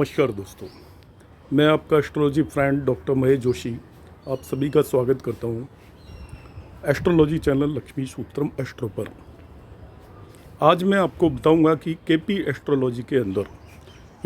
नमस्कार दोस्तों, मैं आपका astrology friend doctor Mahesh Joshi आप सभी का स्वागत करता हूं एस्ट्रोलॉजी चैनल लक्ष्मी सूत्रम एस्ट्रो पर। आज मैं आपको बताऊंगा कि केपी एस्ट्रोलॉजी के अंदर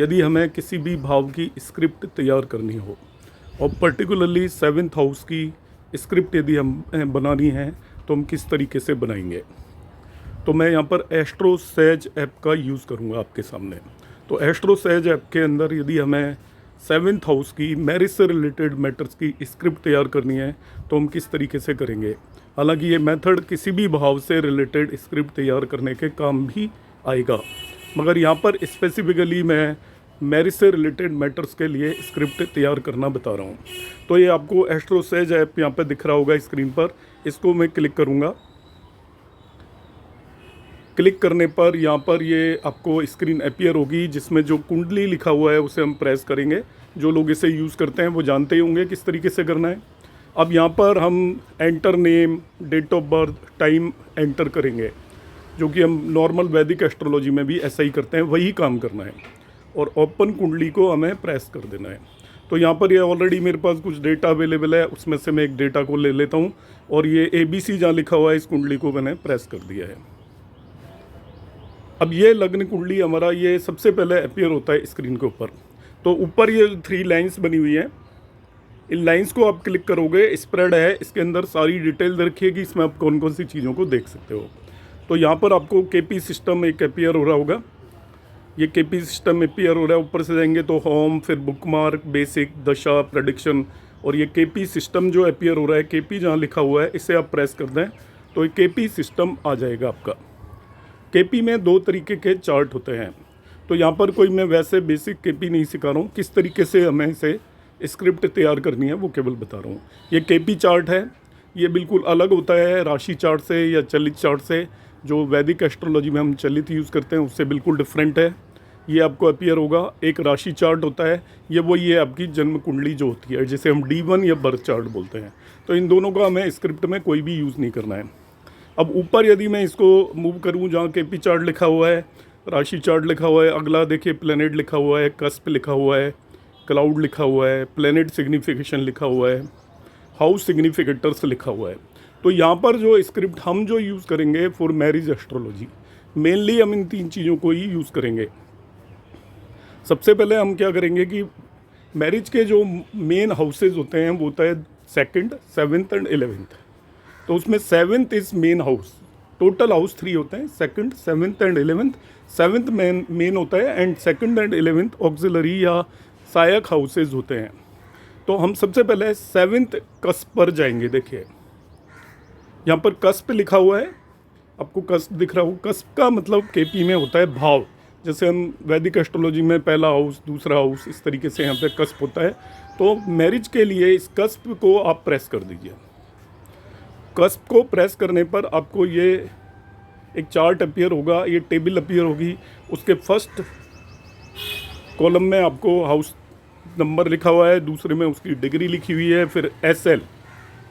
यदि हमें किसी भी भाव की स्क्रिप्ट तैयार करनी हो और पर्टिकुलरली 7th हाउस की स्क्रिप्ट यदि हम बनानी है तो हम किस तरीके से बनाएंगे। तो मैं यहाँ पर एस्ट्रो सेज ऐप का यूज़ करूँगा आपके सामने। तो एस्ट्रो सेज ऐप के अंदर यदि हमें 7th हाउस की मैरिज से रिलेटेड मैटर्स की स्क्रिप्ट तैयार करनी है तो हम किस तरीके से करेंगे। हालांकि ये मेथड किसी भी भाव से रिलेटेड स्क्रिप्ट तैयार करने के काम भी आएगा, मगर यहाँ पर स्पेसिफिकली मैं मैरिज से रिलेटेड मैटर्स के लिए स्क्रिप्ट तैयार करना बता रहा हूँ। तो ये आपको एस्ट्रो सेज ऐप यहाँ पर दिख रहा होगा स्क्रीन पर, इसको मैं क्लिक करूँगा। क्लिक करने पर यहाँ पर ये आपको स्क्रीन अपीयर होगी जिसमें जो कुंडली लिखा हुआ है उसे हम प्रेस करेंगे। जो लोग इसे यूज़ करते हैं वो जानते ही होंगे किस तरीके से करना है। अब यहाँ पर हम enter name, date of birth, time enter करेंगे, जो कि हम नॉर्मल वैदिक एस्ट्रोलॉजी में भी ऐसा ही करते हैं, वही काम करना है। और ओपन कुंडली को हमें प्रेस कर देना है। तो यहाँ पर ये ऑलरेडी मेरे पास कुछ डेटा अवेलेबल है, उसमें से मैं एक डेटा को ले लेता हूँ और ये ABC जहाँ लिखा हुआ है इस कुंडली को मैंने प्रेस कर दिया है। अब ये लग्न कुंडली हमारा ये सबसे पहले अपीयर होता है स्क्रीन के ऊपर। तो ऊपर ये 3 लाइंस बनी हुई हैं, इन लाइंस को आप क्लिक करोगे, स्प्रेड है, इसके अंदर सारी डिटेल रखिएगी, इसमें आप कौन कौन सी चीज़ों को देख सकते हो। तो यहाँ पर आपको केपी सिस्टम एक अपीयर हो रहा होगा, ये केपी सिस्टम अपीयर हो रहा है। ऊपर से जाएंगे तो होम, फिर बुकमार्क, बेसिक, दशा, प्रेडिक्शन, और ये केपी सिस्टम जो अपीयर हो रहा है, केपी जहाँ लिखा हुआ है इसे आप प्रेस कर दें तो ये केपी सिस्टम आ जाएगा आपका। केपी में 2 तरीके के चार्ट होते हैं। तो यहाँ पर कोई मैं वैसे बेसिक केपी नहीं सिखा रहा हूँ, किस तरीके से हमें इसे स्क्रिप्ट तैयार करनी है वो केवल बता रहा हूँ। ये केपी चार्ट है, ये बिल्कुल अलग होता है राशि चार्ट से या चलित चार्ट से। जो वैदिक एस्ट्रोलॉजी में हम चलित यूज़ करते हैं उससे बिल्कुल डिफरेंट है। ये आपको अपीयर होगा। एक राशि चार्ट होता है, ये वही है आपकी जन्म कुंडली जो होती है, जिसे हम D1 या बर्थ चार्ट बोलते हैं। तो इन दोनों का हमें स्क्रिप्ट में कोई भी यूज़ नहीं करना है। अब ऊपर यदि मैं इसको मूव करूं, जहाँ केपी चार्ट लिखा हुआ है, राशि चार्ट लिखा हुआ है, अगला देखिए प्लेनेट लिखा हुआ है, कस्प लिखा हुआ है, क्लाउड लिखा हुआ है, प्लेनेट सिग्निफिकेशन लिखा हुआ है, हाउस सिग्निफिकेटर्स लिखा हुआ है। तो यहाँ पर जो स्क्रिप्ट हम जो यूज़ करेंगे फॉर मैरिज एस्ट्रोलॉजी, मेनली हम इन 3 चीज़ों को ही यूज़ करेंगे। सबसे पहले हम क्या करेंगे कि मैरिज के जो मेन हाउसेज होते हैं वो होता है 2nd, 7th एंड 11th। तो उसमें 7th is main house. Total house 3 होते हैं, 2nd, 7th and 11th। 7th main होता है and 2nd and 11th auxiliary या सहायक हाउसेज होते हैं। तो हम सबसे पहले 7th कस्प पर जाएंगे। देखिए यहाँ पर कस्प लिखा हुआ है, आपको कस्प दिख रहा हो। कस्प का मतलब केपी में होता है भाव। जैसे हम वैदिक एस्ट्रोलॉजी में पहला हाउस, दूसरा हाउस, इस तरीके से यहाँ पे कस्प होता है। तो मैरिज के लिए इस कस्प को आप प्रेस कर दीजिए। कस्प को प्रेस करने पर आपको ये एक चार्ट अपीयर होगा, ये टेबल अपीयर होगी। उसके फर्स्ट कॉलम में आपको हाउस नंबर लिखा हुआ है, दूसरे में उसकी डिग्री लिखी हुई है, फिर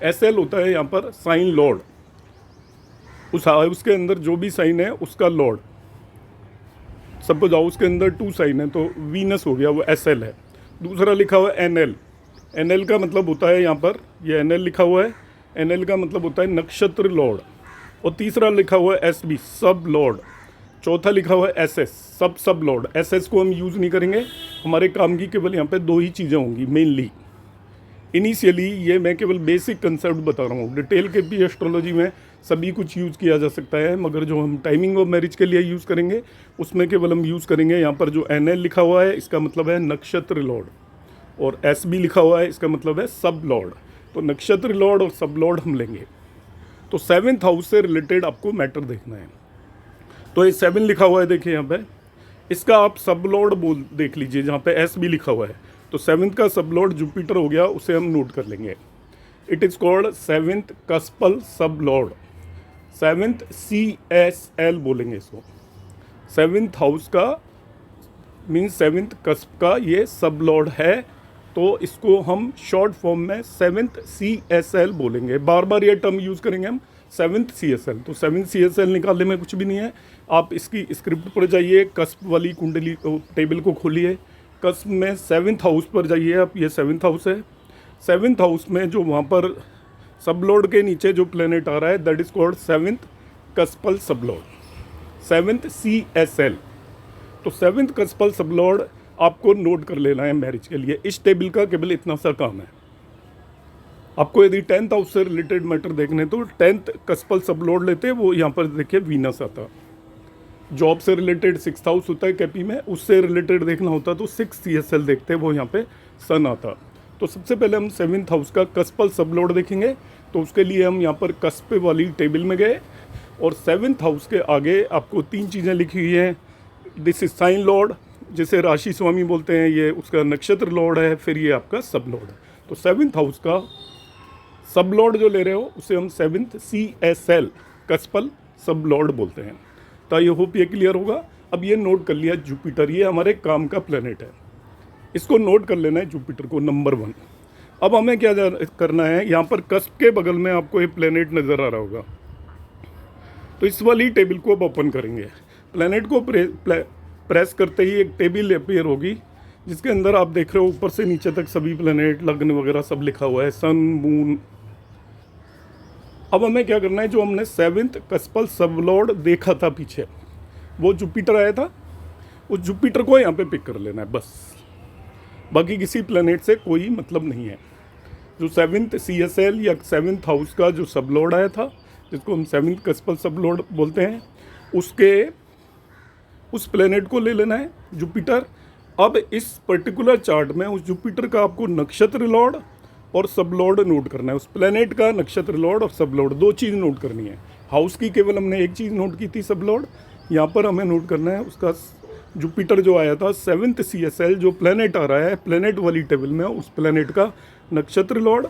SL होता है यहाँ पर साइन लॉर्ड। उस हाउस के अंदर जो भी साइन है उसका लॉर्ड। सपोज हाउस के अंदर 2 साइन है तो वीनस हो गया, वो SL है। दूसरा लिखा हुआ है NL का मतलब होता है यहाँ पर ये NL लिखा हुआ है, NL का मतलब होता है नक्षत्र लॉर्ड। और तीसरा लिखा हुआ है SB सब लॉर्ड। चौथा लिखा हुआ है SS सब लॉर्ड। SS को हम यूज़ नहीं करेंगे, हमारे काम की केवल यहाँ पे 2 ही चीज़ें होंगी मेनली। इनिशियली ये मैं केवल बेसिक कंसेप्ट बता रहा हूँ। डिटेल के भी एस्ट्रोलॉजी में सभी कुछ यूज़ किया जा सकता है, मगर जो हम टाइमिंग ऑफ मैरिज के लिए यूज़ करेंगे उसमें केवल हम यूज़ करेंगे यहाँ पर जो NL लिखा हुआ है इसका मतलब है नक्षत्र लॉर्ड, और SB लिखा हुआ है इसका मतलब है सब लॉर्ड। तो नक्षत्र लॉर्ड और सब लॉर्ड हम लेंगे। तो 7th हाउस से रिलेटेड आपको मैटर देखना है। तो ये 7 लिखा हुआ है, देखिए यहाँ पे, इसका आप सब लॉर्ड बोल देख लीजिए जहाँ पे SB लिखा हुआ है। तो 7th का सब लॉर्ड जुपिटर हो गया, उसे हम नोट कर लेंगे। इट इज़ कॉल्ड 7th कस्पल सब लॉर्ड। 7th CSL बोलेंगे इसको। 7th हाउस का मीन्स 7th कस्प का ये सब लॉर्ड है, तो इसको हम शॉर्ट फॉर्म में 7th CSL बोलेंगे। बार बार ये टर्म यूज़ करेंगे हम 7th CSL। तो 7th CSL निकालने में कुछ भी नहीं है, आप इसकी स्क्रिप्ट पर जाइए, कस्प वाली कुंडली टेबल को खोलिए, कस्प में 7th हाउस पर जाइए आप, ये 7th हाउस है। 7th हाउस में जो वहाँ पर सबलॉर्ड के नीचे जो प्लेनेट आ रहा है that is called 7th कस्पल sublord, 7th CSL। तो 7th कस्पल सबलॉर्ड आपको नोट कर लेना है मैरिज के लिए। इस टेबल का केवल इतना सा काम है। आपको यदि 10th हाउस से रिलेटेड मैटर देखने तो 10th कस्पल सबलॉर्ड लेते हैं, वो यहाँ पर देखिए वीनस आता। जॉब से रिलेटेड 6th हाउस होता है कैपी में, उससे रिलेटेड देखना होता तो 6th CSL देखते हैं, वो यहाँ पे सन आता। तो सबसे पहले हम 7th हाउस का कस्पल सबलॉर्ड देखेंगे। तो उसके लिए हम यहाँ पर कस्प वाली टेबल में गए और 7th हाउस के आगे आपको 3 चीज़ें लिखी हुई हैं। दिस इज साइन लॉर्ड, जिसे राशि स्वामी बोलते हैं, ये उसका नक्षत्र लॉर्ड है, फिर ये आपका सब लॉर्ड है। तो 7th हाउस का सब लॉर्ड जो ले रहे हो उसे हम 7th CSL कस्पल सब लॉर्ड बोलते हैं। तो ये होप ये क्लियर होगा। अब ये नोट कर लिया जुपिटर, ये हमारे काम का प्लेनेट है, इसको नोट कर लेना है जुपिटर को, नंबर 1। अब हमें क्या करना है, यहाँ पर कस्प के बगल में आपको ये प्लेनेट नज़र आ रहा होगा, तो इस वाली टेबल को अब ओपन करेंगे। प्लेनेट को प्रेस करते ही एक टेबल अपीयर होगी जिसके अंदर आप देख रहे हो ऊपर से नीचे तक सभी प्लेनेट, लग्न वगैरह सब लिखा हुआ है, सन, मून। अब हमें क्या करना है, जो हमने 7th कस्पल सबलॉर्ड देखा था पीछे, वो जुपिटर आया था, उस जुपिटर को यहाँ पे पिक कर लेना है बस। बाकी किसी प्लेनेट से कोई मतलब नहीं है। जो 7th CSL या 7th हाउस का जो सबलॉर्ड आया था, जिसको हम 7th कस्पल सबलॉर्ड बोलते हैं, उस प्लेनेट को ले लेना है जुपिटर। अब इस पर्टिकुलर चार्ट में उस जुपिटर का आपको नक्षत्र लॉर्ड और सब लॉर्ड नोट करना है। उस प्लेनेट का नक्षत्र लॉर्ड और सब लॉर्ड 2 चीज़ नोट करनी है। हाउस की केवल हमने एक चीज़ नोट की थी, सब लॉर्ड। यहाँ पर हमें नोट करना है उसका जुपिटर जो आया था 7th CSL, जो प्लेनेट आ रहा है प्लेनेट वाली टेबल में, उस प्लेनेट का नक्षत्र लॉर्ड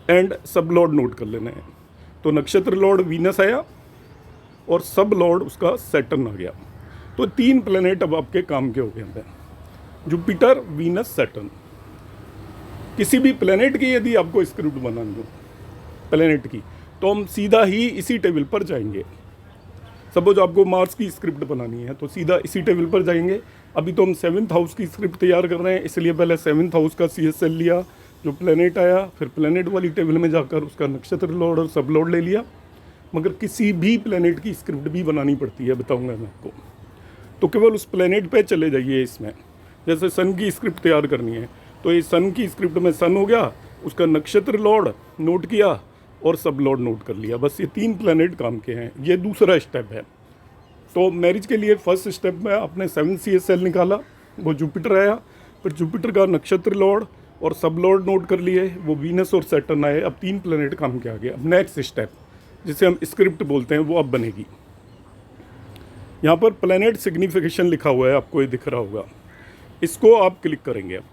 एंड सब लॉर्ड नोट कर लेना है। तो नक्षत्र लॉर्ड वीनस आया और सब लॉर्ड उसका सैटर्न आ गया। तो 3 प्लेनेट अब आपके काम के हो गए हैं, जुपिटर, वीनस, सैटर्न। किसी भी प्लेनेट की यदि आपको स्क्रिप्ट बनानी हो प्लेनेट की, तो हम सीधा ही इसी टेबल पर जाएंगे। सपोज आपको मार्स की स्क्रिप्ट बनानी है तो सीधा इसी टेबल पर जाएंगे। अभी तो हम 7th हाउस की स्क्रिप्ट तैयार कर रहे हैं, इसलिए पहले 7th हाउस का CSL लिया, जो प्लेनेट आया, फिर प्लेनेट वाली टेबल में जाकर उसका नक्षत्र लॉर्ड और सब लॉर्ड ले लिया। मगर किसी भी प्लेनेट की स्क्रिप्ट भी बनानी पड़ती है, बताऊंगा मैं आपको। तो केवल उस प्लेनेट पे चले जाइए। इसमें जैसे सन की स्क्रिप्ट तैयार करनी है, तो ये सन की स्क्रिप्ट में सन हो गया, उसका नक्षत्र लॉर्ड नोट किया और सब लॉर्ड नोट कर लिया। बस ये 3 प्लेनेट काम के हैं। ये दूसरा स्टेप है। तो मैरिज के लिए फर्स्ट स्टेप में आपने 7th CSL निकाला, वो जुपिटर आया, फिर जुपिटर का नक्षत्र लॉर्ड और सब लॉर्ड नोट कर लिए, वो वीनस और सैटर्न आए। अब 3 प्लेनेट काम के आ गए। अब नेक्स्ट स्टेप जिसे हम स्क्रिप्ट बोलते हैं वो अब बनेगी। यहाँ पर प्लेनेट सिग्निफिकेशन लिखा हुआ है, आपको ये दिख रहा होगा, इसको आप क्लिक करेंगे। अब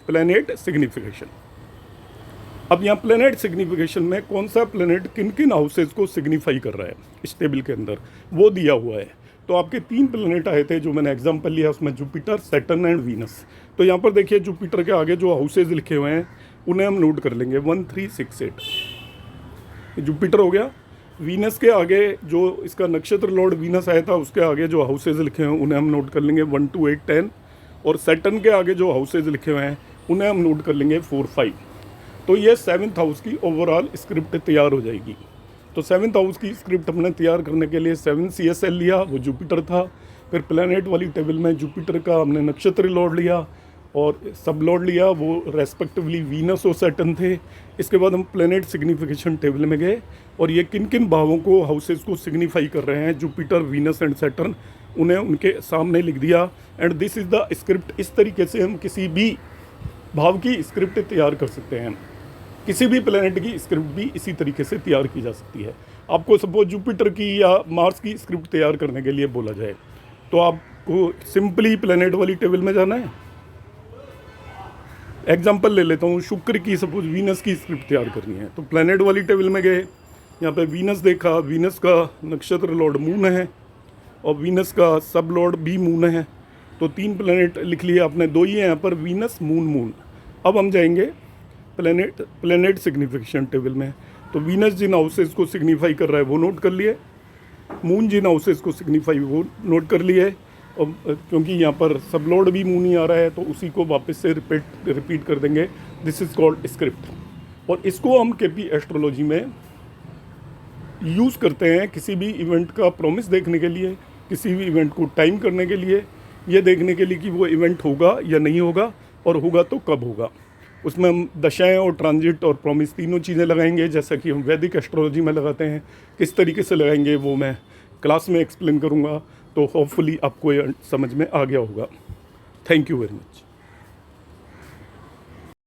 प्लेनेट सिग्निफिकेशन। अब यहाँ प्लेनेट सिग्निफिकेशन में कौन सा प्लेनेट किन किन हाउसेज को सिग्निफाई कर रहा है इस टेबल के अंदर वो दिया हुआ है। तो आपके 3 प्लेनेट आए थे जो मैंने एग्जांपल लिया, उसमें जुपिटर, सैटर्न एंड वीनस। तो यहाँ पर देखिए जुपिटर के आगे जो हाउसेज लिखे हुए हैं उन्हें हम नोट कर लेंगे 1, 3, 6, 8। जुपिटर हो गया। वीनस के आगे जो इसका नक्षत्र लॉर्ड वीनस आया था उसके आगे जो हाउसेज लिखे हुए हैं उन्हें हम नोट कर लेंगे 1, 2, 8, 10। और सैटर्न के आगे जो हाउसेज लिखे हुए हैं उन्हें हम नोट कर लेंगे 4, 5। तो ये 7th हाउस की ओवरऑल स्क्रिप्ट तैयार हो जाएगी। तो 7th हाउस की स्क्रिप्ट हमने तैयार करने के लिए 7th CSL लिया, वो जुपिटर था। फिर प्लेनेट वाली टेबल में जुपिटर का हमने नक्षत्र लॉर्ड लिया और सब लॉर्ड लिया, वो रेस्पेक्टिवली वीनस और सैटर्न थे। इसके बाद हम प्लेनेट सिग्निफिकेशन टेबल में गए और ये किन किन भावों को, हाउसेज को सिग्निफाई कर रहे हैं, जुपिटर, वीनस एंड सैटर्न, उन्हें उनके सामने लिख दिया। And this is the script. इस तरीके से हम किसी भी भाव की स्क्रिप्ट तैयार कर सकते हैं। किसी भी प्लेनेट की स्क्रिप्ट भी इसी तरीके से तैयार की जा सकती है। आपको सपोज जुपिटर की या मार्स की स्क्रिप्ट तैयार करने के लिए बोला जाए तो आपको सिंपली प्लेनेट वाली टेबल में जाना है। एग्जांपल ले लेता हूँ, शुक्र की सपोज वीनस की स्क्रिप्ट तैयार करनी है तो प्लेनेट वाली टेबल में गए, यहाँ पे वीनस देखा, वीनस का नक्षत्र लॉर्ड मून है और वीनस का सब लॉर्ड भी मून है। तो 3 प्लेनेट लिख लिए आपने, 2 ही हैं यहाँ पर, वीनस, मून, मून। अब हम जाएंगे प्लेनेट सिग्निफिकेशन टेबल में। तो वीनस जिन हाउसेज को सिग्निफाई कर रहा है वो नोट कर लिए, मून जिन हाउसेज को सिग्निफाई वो नोट कर लिए, क्योंकि यहाँ पर सबलोड भी मुंह नहीं आ रहा है तो उसी को वापस से रिपीट कर देंगे। This is called script. और इसको हम केपी एस्ट्रोलॉजी में यूज़ करते हैं किसी भी इवेंट का प्रॉमिस देखने के लिए, किसी भी इवेंट को टाइम करने के लिए, ये देखने के लिए कि वो इवेंट होगा या नहीं होगा, और होगा तो कब होगा। उसमें हम दशाएं और ट्रांजिट और प्रॉमिस तीनों चीज़ें लगाएंगे, जैसा कि हम वैदिक एस्ट्रोलॉजी में लगाते हैं। किस तरीके से लगाएंगे वो मैं क्लास में एक्सप्लेन करूँगा, तो होपफुली आपको ये समझ में आ गया होगा। Thank you very much.